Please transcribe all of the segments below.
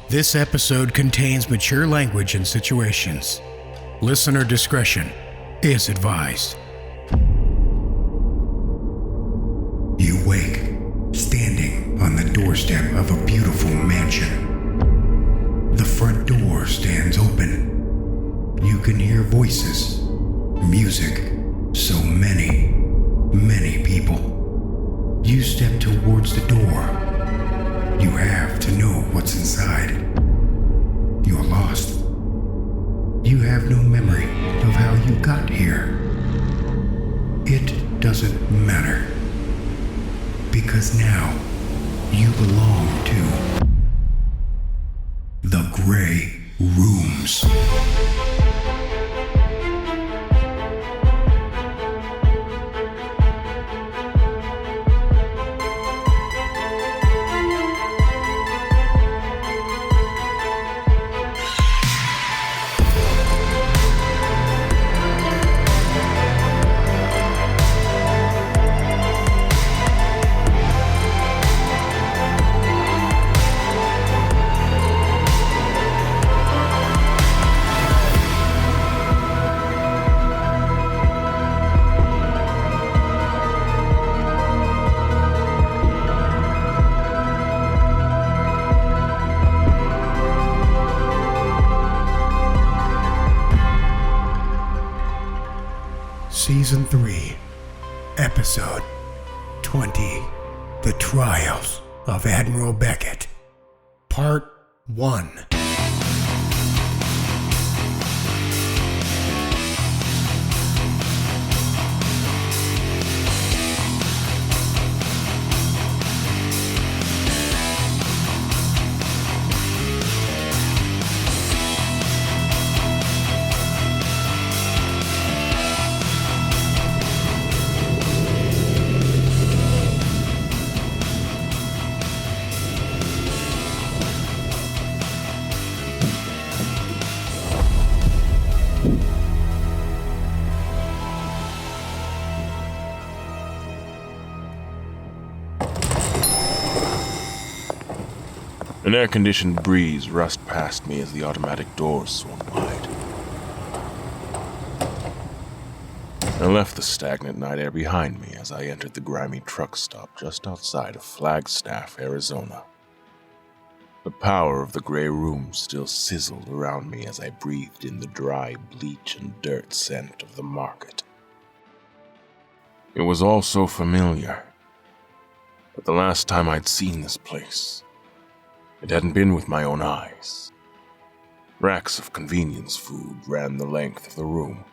This episode contains mature language and situations. Listener discretion is advised. You wake, standing on the doorstep of a beautiful mansion. The front door stands open. You can hear voices, music, so many people. You step towards the door. You have to know what's inside. You're lost. You have no memory of how you got here. It doesn't matter. Because now, you belong to the Grey Rooms. Season 3, Episode 20, The Trials of Admiral Beckett, Part 1. An air-conditioned breeze rushed past me as the automatic doors swung wide. I left the stagnant night air behind me as I entered the grimy truck stop just outside of Flagstaff, Arizona. The power of the Grey Room still sizzled around me as I breathed in the dry bleach and dirt scent of the market. It was all so familiar, but the last time I'd seen this place, it hadn't been with my own eyes. Racks of convenience food ran the length of the room,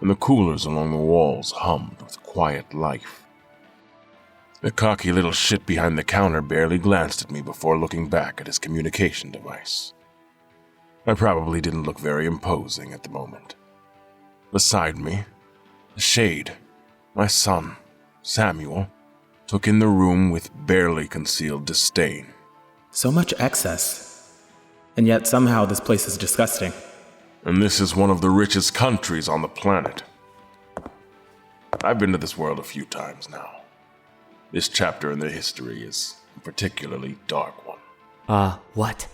and the coolers along the walls hummed with quiet life. The cocky little shit behind the counter barely glanced at me before looking back at his communication device. I probably didn't look very imposing at the moment. Beside me, the shade, my son, Samuel, took in the room with barely concealed disdain. So much excess. And yet somehow this place is disgusting. And this is one of the richest countries on the planet. I've been to this world a few times now. This chapter in the history is a particularly dark one. What?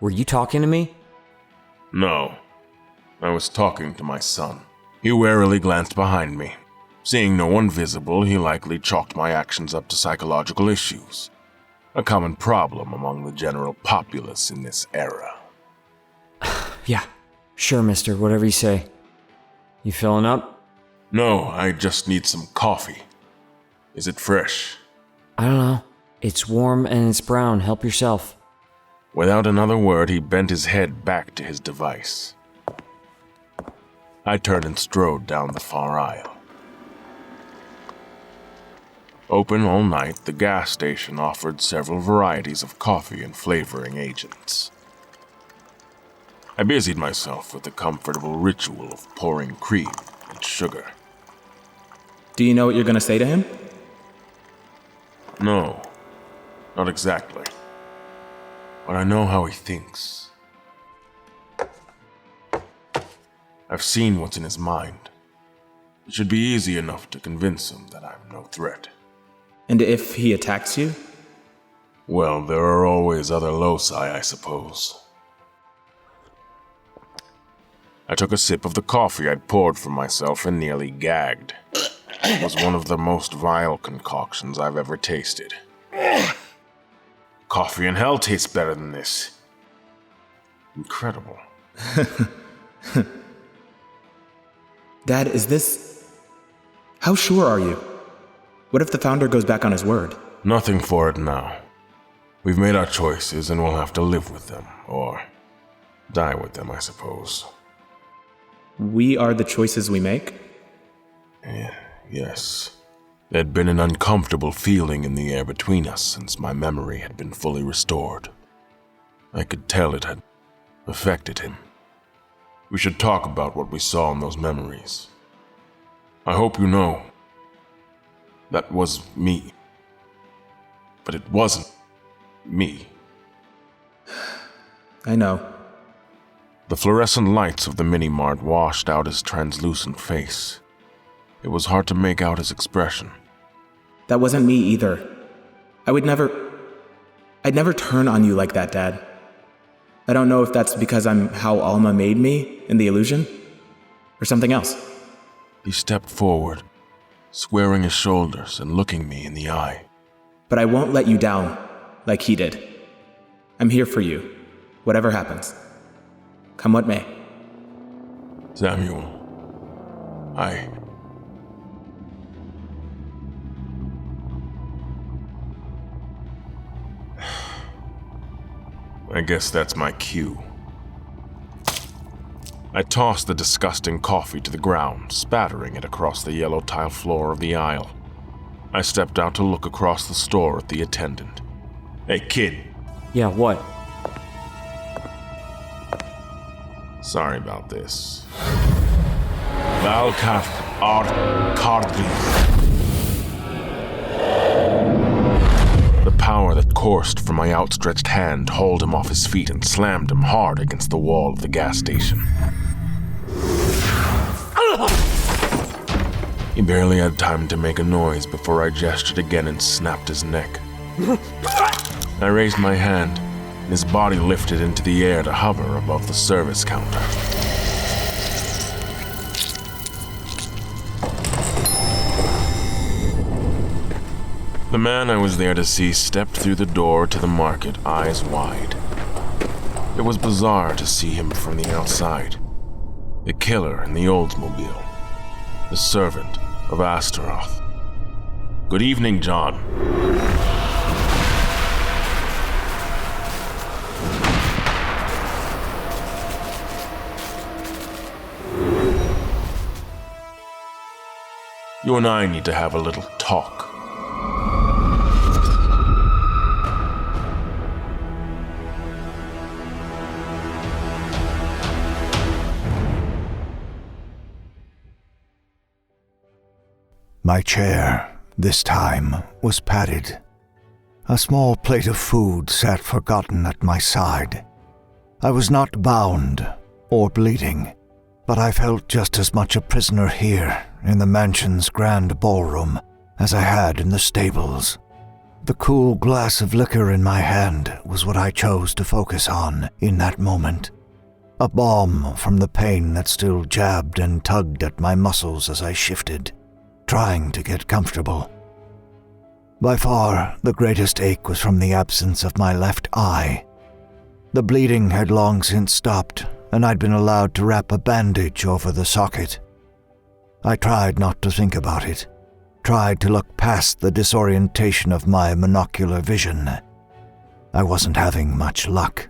Were you talking to me? No. I was talking to my son. He warily glanced behind me. Seeing no one visible, he likely chalked my actions up to psychological issues. A common problem among the general populace in this era. Yeah, sure, mister, whatever you say. You filling up? No, I just need some coffee. Is it fresh? I don't know. It's warm and it's brown. Help yourself. Without another word, he bent his head back to his device. I turned and strode down the far aisle. Open all night, the gas station offered several varieties of coffee and flavoring agents. I busied myself with the comfortable ritual of pouring cream and sugar. Do you know what you're going to say to him? No, not exactly. But I know how he thinks. I've seen what's in his mind. It should be easy enough to convince him that I'm no threat. And if he attacks you? Well, there are always other loci, I suppose. I took a sip of the coffee I'd poured for myself and nearly gagged. It was one of the most vile concoctions I've ever tasted. Coffee in hell tastes better than this. Incredible. Dad, is this... How sure are you? What if the Founder goes back on his word? Nothing for it now. We've made our choices and we'll have to live with them, or die with them, I suppose. We are the choices we make? Yes. There'd been an uncomfortable feeling in the air between us since my memory had been fully restored. I could tell it had affected him. We should talk about what we saw in those memories. I hope you know. That was me. But it wasn't me. I know. The fluorescent lights of the mini-mart washed out his translucent face. It was hard to make out his expression. That wasn't me either. I'd never turn on you like that, Dad. I don't know if that's because I'm how Alma made me in the illusion, or something else. He stepped forward, squaring his shoulders and looking me in the eye. But I won't let you down, like he did. I'm here for you, whatever happens. Come what may. Samuel, I guess that's my cue. I tossed the disgusting coffee to the ground, spattering it across the yellow tile floor of the aisle. I stepped out to look across the store at the attendant. Hey, kid. Yeah, what? Sorry about this. Valkath art Cardli. The power that coursed from my outstretched hand hauled him off his feet and slammed him hard against the wall of the gas station. He barely had time to make a noise before I gestured again and snapped his neck. I raised my hand, and his body lifted into the air to hover above the service counter. The man I was there to see stepped through the door to the market, eyes wide. It was bizarre to see him from the outside. The killer in the Oldsmobile. The servant of Astaroth. Good evening, John. You and I need to have a little talk. My chair, this time, was padded. A small plate of food sat forgotten at my side. I was not bound or bleeding, but I felt just as much a prisoner here in the mansion's grand ballroom as I had in the stables. The cool glass of liquor in my hand was what I chose to focus on in that moment. A balm from the pain that still jabbed and tugged at my muscles as I shifted, trying to get comfortable. By far, the greatest ache was from the absence of my left eye. The bleeding had long since stopped, and I'd been allowed to wrap a bandage over the socket. I tried not to think about it, tried to look past the disorientation of my monocular vision. I wasn't having much luck.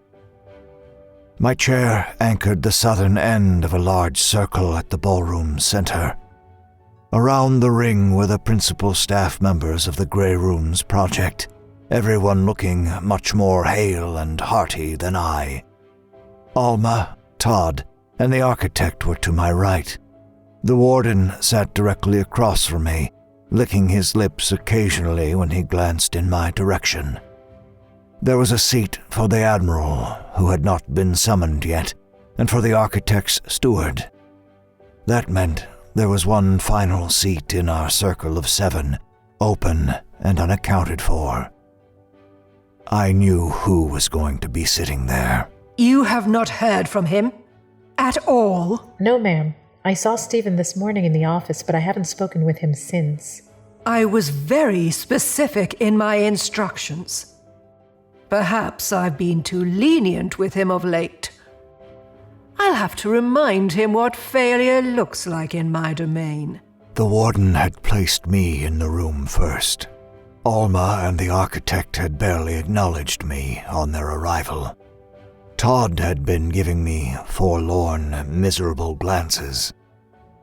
My chair anchored the southern end of a large circle at the ballroom's center. Around the ring were the principal staff members of the Grey Rooms project, everyone looking much more hale and hearty than I. Alma, Todd, and the architect were to my right. The Warden sat directly across from me, licking his lips occasionally when he glanced in my direction. There was a seat for the Admiral, who had not been summoned yet, and for the architect's steward. That meant there was one final seat in our circle of 7, open and unaccounted for. I knew who was going to be sitting there. You have not heard from him? At all? No, ma'am. I saw Stephen this morning in the office, but I haven't spoken with him since. I was very specific in my instructions. Perhaps I've been too lenient with him of late. I'll have to remind him what failure looks like in my domain. The warden had placed me in the room first. Alma and the architect had barely acknowledged me on their arrival. Todd had been giving me forlorn, miserable glances.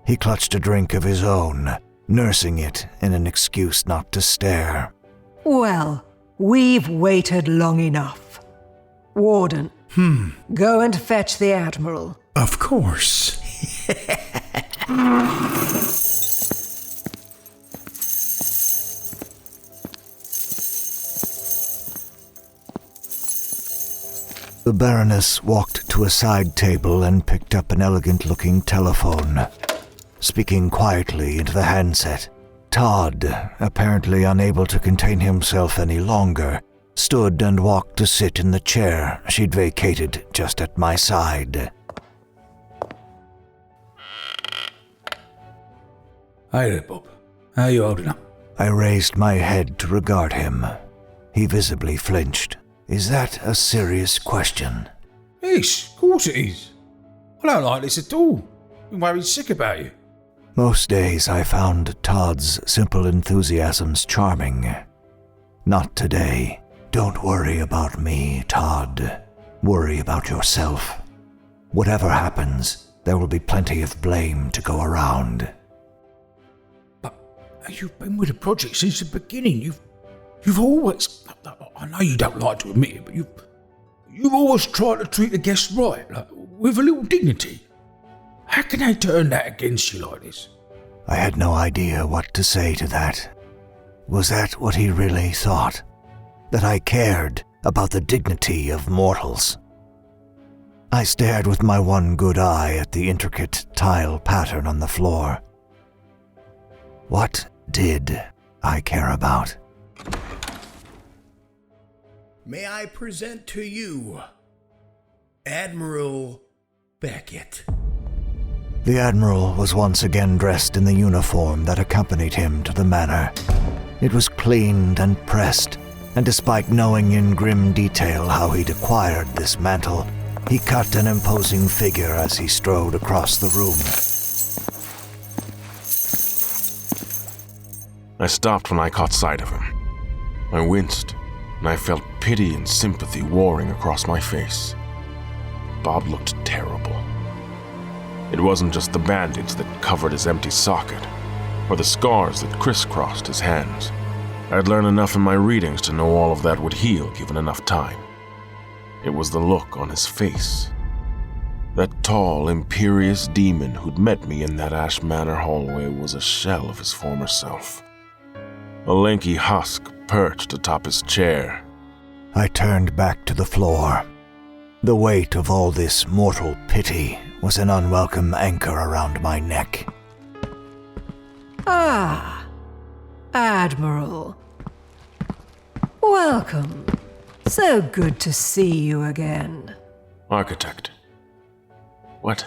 He clutched a drink of his own, nursing it in an excuse not to stare. Well, we've waited long enough. Warden, go and fetch the Admiral. Of course. The Baroness walked to a side table and picked up an elegant-looking telephone. Speaking quietly into the handset, Todd, apparently unable to contain himself any longer, stood and walked to sit in the chair she'd vacated just at my side. Hey there, Bob. How you holding up? I raised my head to regard him. He visibly flinched. Is that a serious question? Yes, of course it is. I don't like this at all. I'm worried sick about you. Most days I found Todd's simple enthusiasms charming. Not today. Don't worry about me, Todd. Worry about yourself. Whatever happens, there will be plenty of blame to go around. But you've been with the project since the beginning. You've always... I know you don't like to admit it, but you've always tried to treat the guests right, like, with a little dignity. How can they turn that against you like this? I had no idea what to say to that. Was that what he really thought? That I cared about the dignity of mortals? I stared with my one good eye at the intricate tile pattern on the floor. What did I care about? May I present to you Admiral Beckett. The Admiral was once again dressed in the uniform that accompanied him to the manor. It was cleaned and pressed, and despite knowing in grim detail how he'd acquired this mantle, he cut an imposing figure as he strode across the room. I stopped when I caught sight of him. I winced, and I felt pity and sympathy warring across my face. Bob looked terrible. It wasn't just the bandage that covered his empty socket, or the scars that crisscrossed his hands. I'd learned enough in my readings to know all of that would heal given enough time. It was the look on his face. That tall, imperious demon who'd met me in that Ash Manor hallway was a shell of his former self. A lanky husk perched atop his chair. I turned back to the floor. The weight of all this mortal pity was an unwelcome anchor around my neck. Ah, Admiral. Welcome. So good to see you again. Architect. What's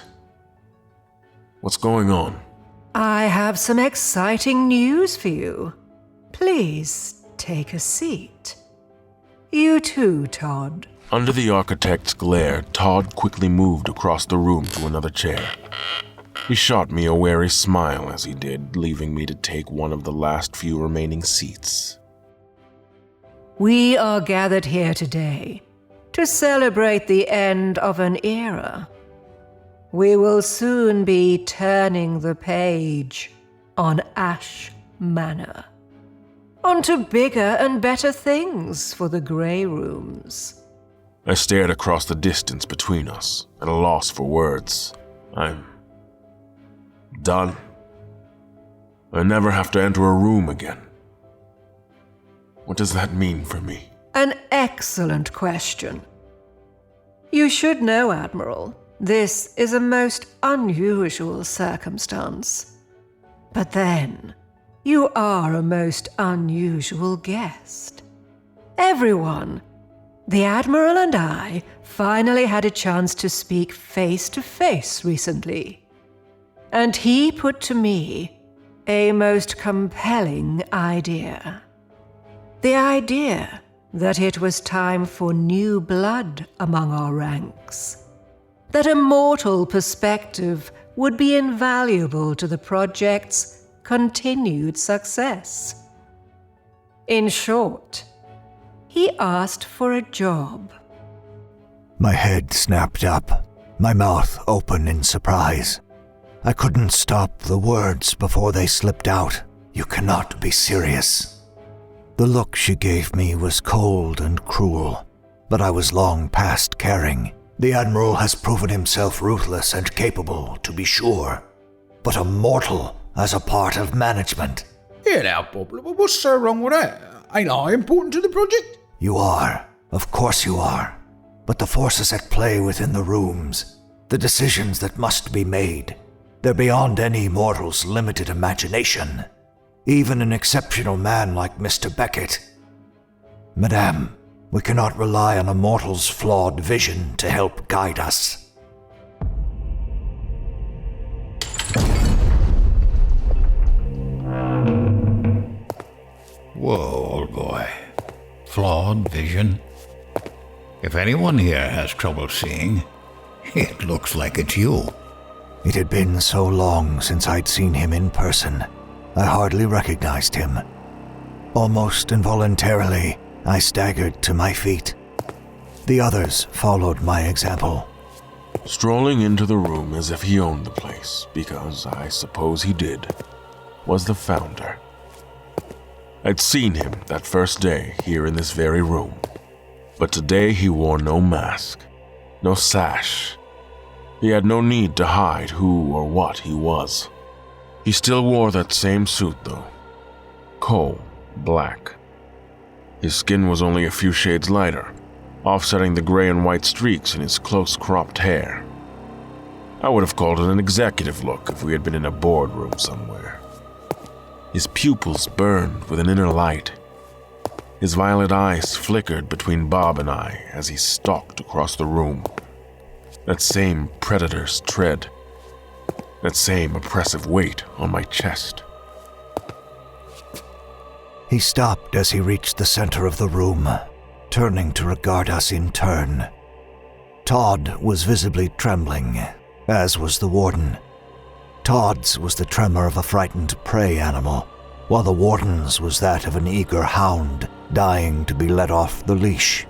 going on? I have some exciting news for you. Please take a seat. You too, Todd. Under the architect's glare, Todd quickly moved across the room to another chair. He shot me a wary smile as he did, leaving me to take one of the last few remaining seats. We are gathered here today to celebrate the end of an era. We will soon be turning the page on Ash Manor. Onto bigger and better things for the Grey Rooms. I stared across the distance between us, at a loss for words. I'm done. I never have to enter a room again. What does that mean for me? An excellent question. You should know, Admiral, this is a most unusual circumstance. But then, you are a most unusual guest. Everyone The Admiral and I finally had a chance to speak face to face recently. And he put to me a most compelling idea. The idea that it was time for new blood among our ranks. That a mortal perspective would be invaluable to the project's continued success. In short, he asked for a job. My head snapped up, my mouth open in surprise. I couldn't stop the words before they slipped out. You cannot be serious. The look she gave me was cold and cruel, but I was long past caring. The Admiral has proven himself ruthless and capable, to be sure, but a mortal as a part of management. Yeah, now, Bob, what's so wrong with that? Ain't I important to the project? You are. Of course you are. But the forces at play within the rooms, the decisions that must be made, they're beyond any mortal's limited imagination. Even an exceptional man like Mr. Beckett. Madame, we cannot rely on a mortal's flawed vision to help guide us. Whoa, old boy. Flawed vision? If anyone here has trouble seeing, it looks like it's you. It had been so long since I'd seen him in person, I hardly recognized him. Almost involuntarily, I staggered to my feet. The others followed my example. Strolling into the room as if he owned the place, because I suppose he did, was the founder. I'd seen him that first day here in this very room, but today he wore no mask, no sash. He had no need to hide who or what he was. He still wore that same suit though, coal black. His skin was only a few shades lighter, offsetting the gray and white streaks in his close-cropped hair. I would have called it an executive look if we had been in a boardroom somewhere. His pupils burned with an inner light. His violet eyes flickered between Bob and I as he stalked across the room. That same predator's tread. That same oppressive weight on my chest. He stopped as he reached the center of the room, turning to regard us in turn. Todd was visibly trembling, as was the Warden. Todd's was the tremor of a frightened prey animal, while the Warden's was that of an eager hound dying to be let off the leash.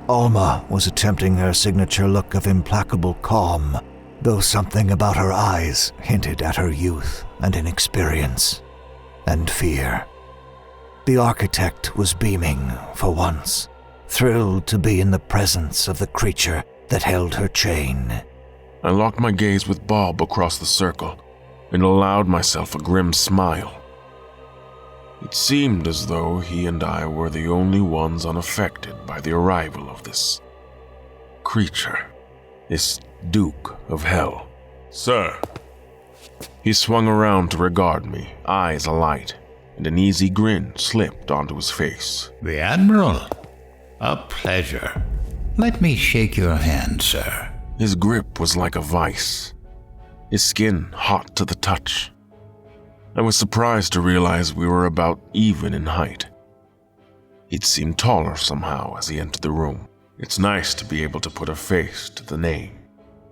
Alma was attempting her signature look of implacable calm, though something about her eyes hinted at her youth and inexperience, and fear. The architect was beaming for once, thrilled to be in the presence of the creature that held her chain. I locked my gaze with Bob across the circle and allowed myself a grim smile. It seemed as though he and I were the only ones unaffected by the arrival of this creature, this Duke of Hell. "Sir." He swung around to regard me, eyes alight, and an easy grin slipped onto his face. The Admiral? A pleasure. Let me shake your hand, sir. His grip was like a vice, his skin hot to the touch. I was surprised to realize we were about even in height. He'd seemed taller somehow as he entered the room. It's nice to be able to put a face to the name.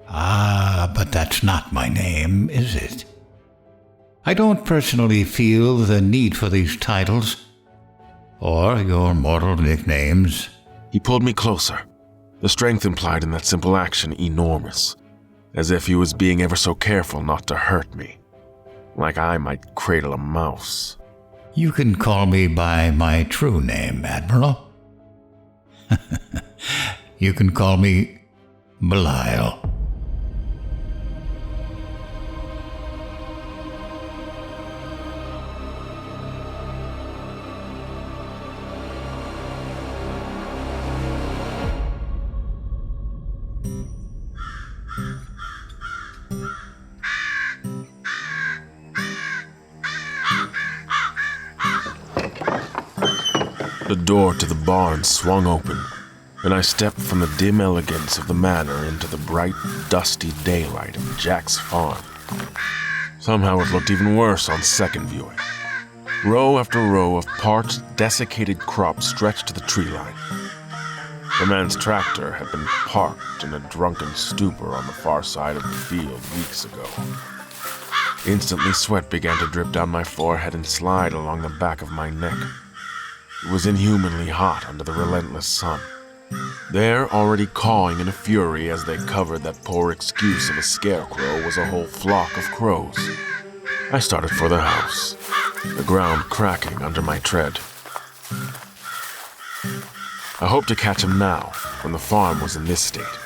Ah, but that's not my name, is it? I don't personally feel the need for these titles, or your mortal nicknames. He pulled me closer, the strength implied in that simple action enormous, as if he was being ever so careful not to hurt me, like I might cradle a mouse. You can call me by my true name, Admiral. You can call me Belial. The door to the barn swung open, and I stepped from the dim elegance of the manor into the bright, dusty daylight of Jack's farm. Somehow it looked even worse on second viewing. Row after row of parched, desiccated crops stretched to the tree line. The man's tractor had been parked in a drunken stupor on the far side of the field weeks ago. Instantly, sweat began to drip down my forehead and slide along the back of my neck. It was inhumanly hot under the relentless sun. There, already cawing in a fury as they covered that poor excuse of a scarecrow, was a whole flock of crows. I started for the house, the ground cracking under my tread. I hoped to catch him now, when the farm was in this state,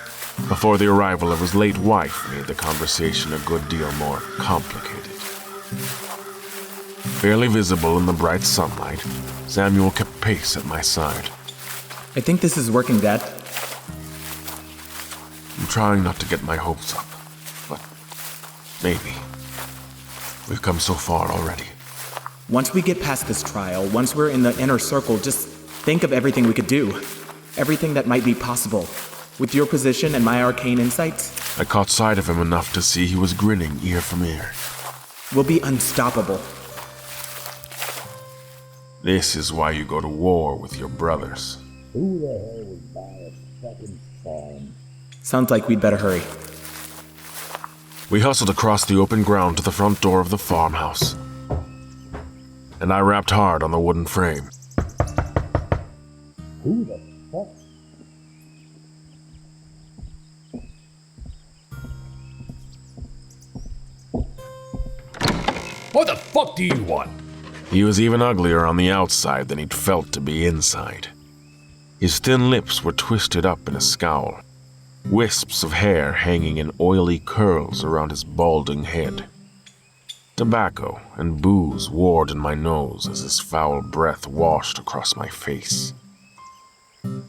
before the arrival of his late wife made the conversation a good deal more complicated. Barely visible in the bright sunlight, Samuel kept pace at my side. I think this is working, Dad. I'm trying not to get my hopes up, but maybe. We've come so far already. Once we get past this trial, once we're in the inner circle, just think of everything we could do. Everything that might be possible. With your position and my arcane insights. I caught sight of him enough to see he was grinning ear from ear. We'll be unstoppable. This is why you go to war with your brothers. Who the hell would buy a fucking farm? Sounds like we'd better hurry. We hustled across the open ground to the front door of the farmhouse. And I rapped hard on the wooden frame. Who the fuck? What the fuck do you want? He was even uglier on the outside than he'd felt to be inside. His thin lips were twisted up in a scowl, wisps of hair hanging in oily curls around his balding head. Tobacco and booze warred in my nose as his foul breath washed across my face.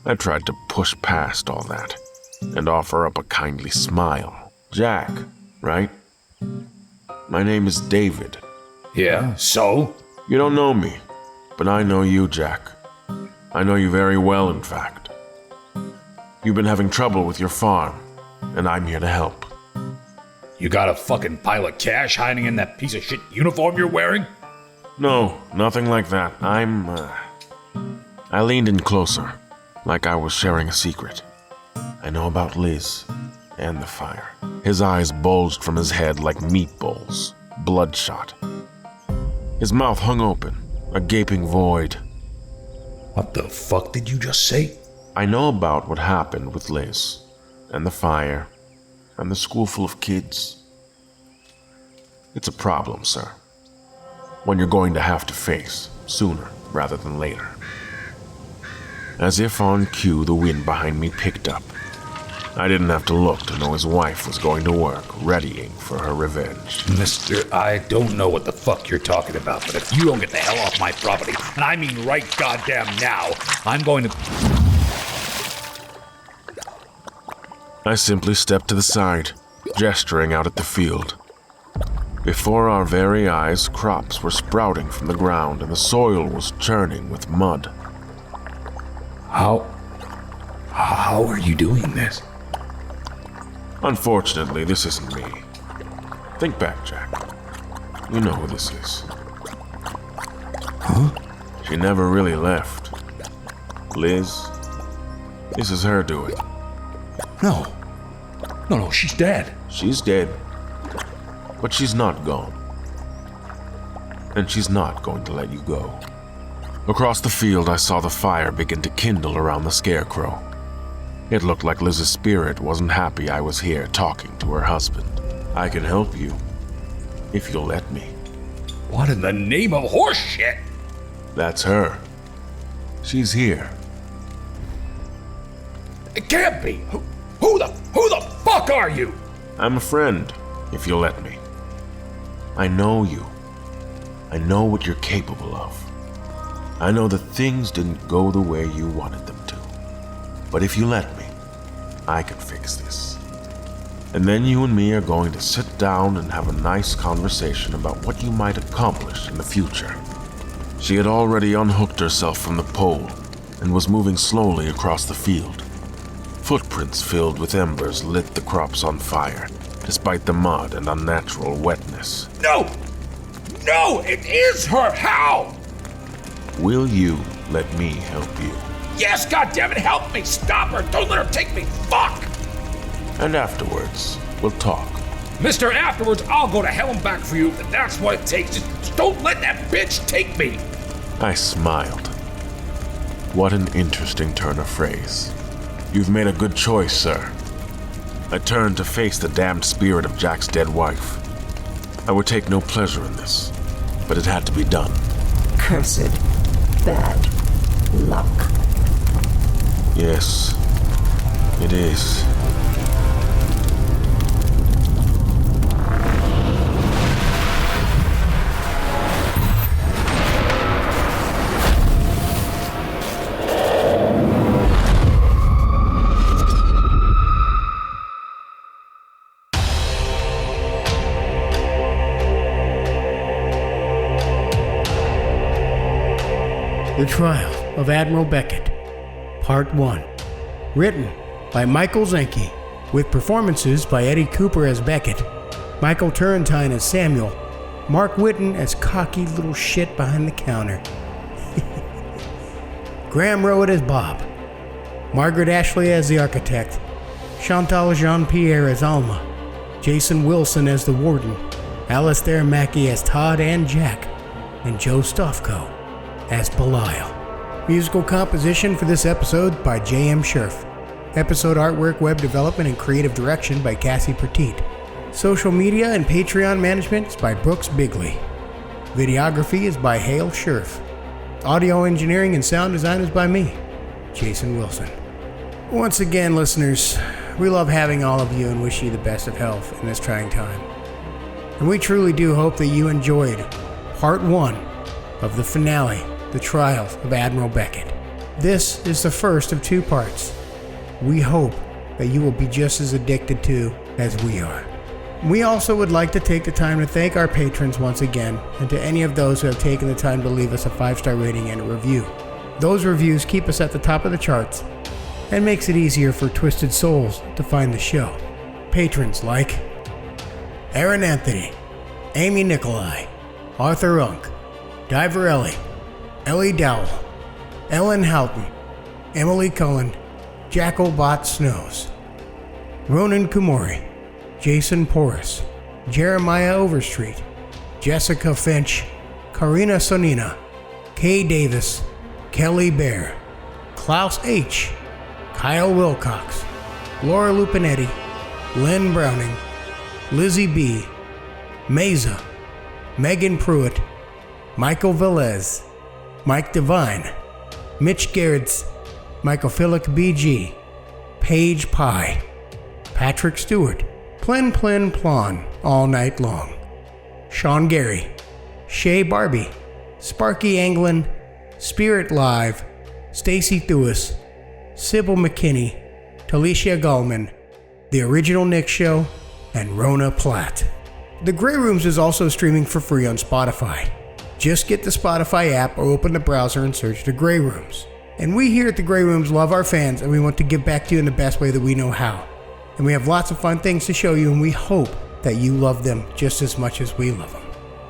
I tried to push past all that and offer up a kindly smile. Jack, right? My name is David. Yeah, so? You don't know me, but I know you, Jack. I know you very well, in fact. You've been having trouble with your farm, and I'm here to help. You got a fucking pile of cash hiding in that piece of shit uniform you're wearing? No, nothing like that. I leaned in closer, like I was sharing a secret. I know about Liz and the fire. His eyes bulged from his head like meatballs, bloodshot. His mouth hung open, a gaping void. What the fuck did you just say? I know about what happened with Liz, and the fire, and the school full of kids. It's a problem, sir. One you're going to have to face, sooner rather than later. As if on cue, the wind behind me picked up. I didn't have to look to know his wife was going to work, readying for her revenge. Mister, I don't know what the fuck you're talking about, but if you don't get the hell off my property, and I mean right goddamn now, I'm going to... I simply stepped to the side, gesturing out at the field. Before our very eyes, crops were sprouting from the ground and the soil was churning with mud. How are you doing this? Unfortunately, this isn't me. Think back, Jack. You know who this is. Huh? She never really left. Liz, this is her doing. No, she's dead. She's dead. But she's not gone. And she's not going to let you go. Across the field, I saw the fire begin to kindle around the scarecrow. It looked like Liz's spirit wasn't happy I was here talking to her husband. I can help you, if you'll let me. What in the name of horseshit? That's her. She's here. It can't be. Who the fuck are you? I'm a friend, if you'll let me. I know you. I know what you're capable of. I know that things didn't go the way you wanted them to. But if you let me, I can fix this. And then you and me are going to sit down and have a nice conversation about what you might accomplish in the future. She had already unhooked herself from the pole and was moving slowly across the field. Footprints filled with embers lit the crops on fire, despite the mud and unnatural wetness. No! No, it is her! How? Will you let me help you? Yes, goddammit, help me! Stop her! Don't let her take me! Fuck! And afterwards, we'll talk. Mister, afterwards, I'll go to hell and back for you if that's what it takes. Just don't let that bitch take me! I smiled. What an interesting turn of phrase. You've made a good choice, sir. I turned to face the damned spirit of Jack's dead wife. I would take no pleasure in this, but it had to be done. Cursed bad luck. Yes, it is. The Trial of Admiral Beckett, Part 1. Written by Michael Zenke, with performances by Eddie Cooper as Beckett, Michael Turrentine as Samuel, Mark Whitten as cocky little shit behind the counter, Graham Rowat as Bob, Margaret Ashley as the architect, Chantal Jean-Pierre as Alma, Jason Wilson as the Warden, Alistair and Mackey as Todd and Jack, and Joe Stofko as Belial. Musical composition for this episode by J.M. Scherf. Episode artwork, web development, and creative direction by Cassie Petit. Social media and Patreon management is by Brooks Bigley. Videography is by Hale Scherf. Audio engineering and sound design is by me, Jason Wilson. Once again, listeners, we love having all of you and wish you the best of health in this trying time. And we truly do hope that you enjoyed Part 1 of the finale, The Trial of Admiral Beckett. This is the first of 2 parts. We hope that you will be just as addicted to as we are. We also would like to take the time to thank our patrons once again, and to any of those who have taken the time to leave us a 5-star rating and a review. Those reviews keep us at the top of the charts and makes it easier for twisted souls to find the show. Patrons like Aaron Anthony, Amy Nikolai, Arthur Unk, Diver Ellie Dowell, Ellen Houghton, Emily Cullen, Jackal Bot Snows, Ronan Kumori, Jason Porras, Jeremiah Overstreet, Jessica Finch, Karina Sonina, Kay Davis, Kelly Bear, Klaus H., Kyle Wilcox, Laura Lupinetti, Lynn Browning, Lizzie B., Meza, Megan Pruitt, Michael Velez, Mike Devine, Mitch Gerrits, Michael Philic BG, Paige Pye, Patrick Stewart, Plen Plon All Night Long, Sean Gary, Shay Barbie, Sparky Anglin, Spirit Live, Stacy Thewis, Sybil McKinney, Talicia Gallman, The Original Nick Show, and Rona Platt. The Grey Rooms is also streaming for free on Spotify. Just get the Spotify app or open the browser and search The Grey Rooms. And we here at The Grey Rooms love our fans, and we want to give back to you in the best way that we know how. And we have lots of fun things to show you, and we hope that you love them just as much as we love them.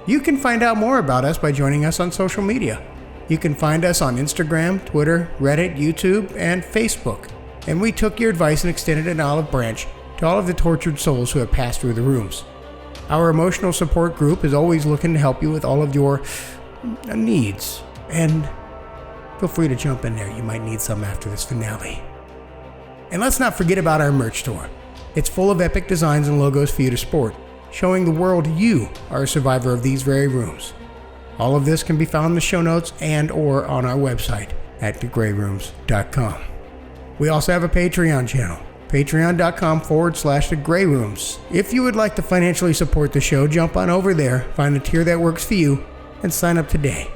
You can find out more about us by joining us on social media. You can find us on Instagram, Twitter, Reddit, YouTube, and Facebook. And we took your advice and extended an olive branch to all of the tortured souls who have passed through the rooms. Our emotional support group is always looking to help you with all of your needs. And feel free to jump in there. You might need some after this finale. And let's not forget about our merch store. It's full of epic designs and logos for you to sport, showing the world you are a survivor of these very rooms. All of this can be found in the show notes and or on our website at thegrayrooms.com. We also have a Patreon channel, patreon.com/thegrayrooms. If you would like to financially support the show, jump on over there, find the tier that works for you, and sign up today.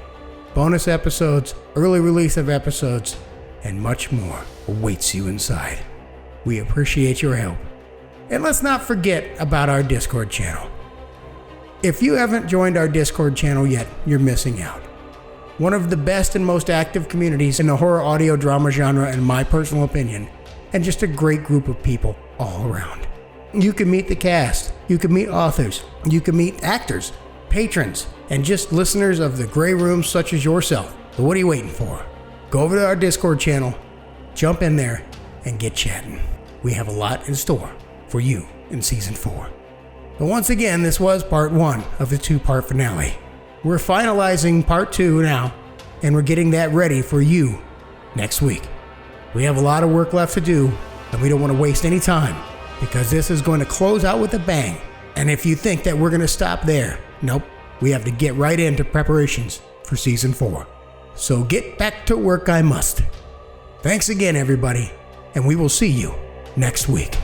Bonus episodes, early release of episodes, and much more awaits you inside. We appreciate your help. And let's not forget about our Discord channel. If you haven't joined our Discord channel yet, you're missing out. One of the best and most active communities in the horror audio drama genre, in my personal opinion, and just a great group of people all around. You can meet the cast, you can meet authors, you can meet actors, patrons, and just listeners of the Grey Room such as yourself. So what are you waiting for? Go over to our Discord channel, jump in there, and get chatting. We have a lot in store for you in Season 4. But once again, this was Part 1 of the 2-part finale. We're finalizing Part 2 now, and we're getting that ready for you next week. We have a lot of work left to do, and we don't want to waste any time, because this is going to close out with a bang. And if you think that we're going to stop there, nope, we have to get right into preparations for Season 4. So get back to work I must. Thanks again, everybody, and we will see you next week.